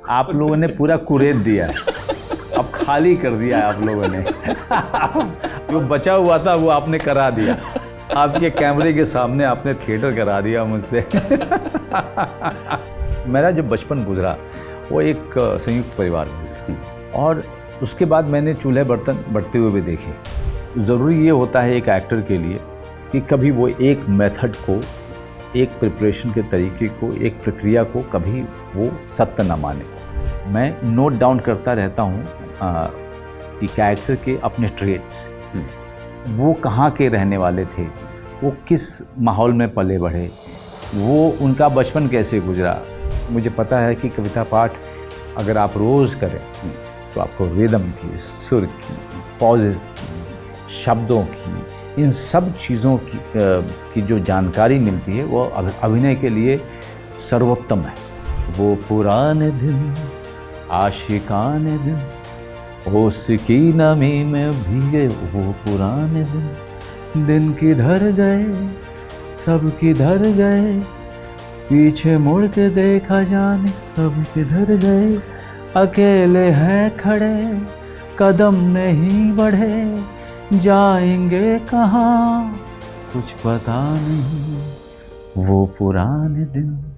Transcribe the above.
आप लोगों ने पूरा कुरेद दिया, अब खाली कर दिया आप लोगों ने। जो बचा हुआ था वो आपने करा दिया, आपके कैमरे के सामने आपने थिएटर करा दिया मुझसे। मेरा जो बचपन गुजरा वो एक संयुक्त परिवार में गुजरा, और उसके बाद मैंने चूल्हे बर्तन बढ़ते हुए भी देखे। ज़रूरी ये होता है एक एक्टर के लिए कि कभी वो एक मेथड को, एक प्रिपरेशन के तरीके को, एक प्रक्रिया को कभी वो सत्य न माने। मैं नोट डाउन करता रहता हूँ कि कैरेक्टर के अपने ट्रेट्स, वो कहाँ के रहने वाले थे, वो किस माहौल में पले बढ़े, वो उनका बचपन कैसे गुजरा। मुझे पता है कि कविता पाठ अगर आप रोज़ करें तो आपको रिदम की, सुर की, पॉजेस की, शब्दों की, इन सब चीज़ों की जो जानकारी मिलती है वो अभिनय के लिए सर्वोत्तम है। वो पुराने दिन, आशिकाने दिन, होश की नमी में भीगे वो पुराने दिन। दिन किधर गए, सब किधर गए, पीछे मुड़ के देखा जाने सब किधर गए। अकेले हैं खड़े, कदम नहीं बढ़े, जाएंगे कहाँ कुछ पता नहीं, वो पुराने दिन।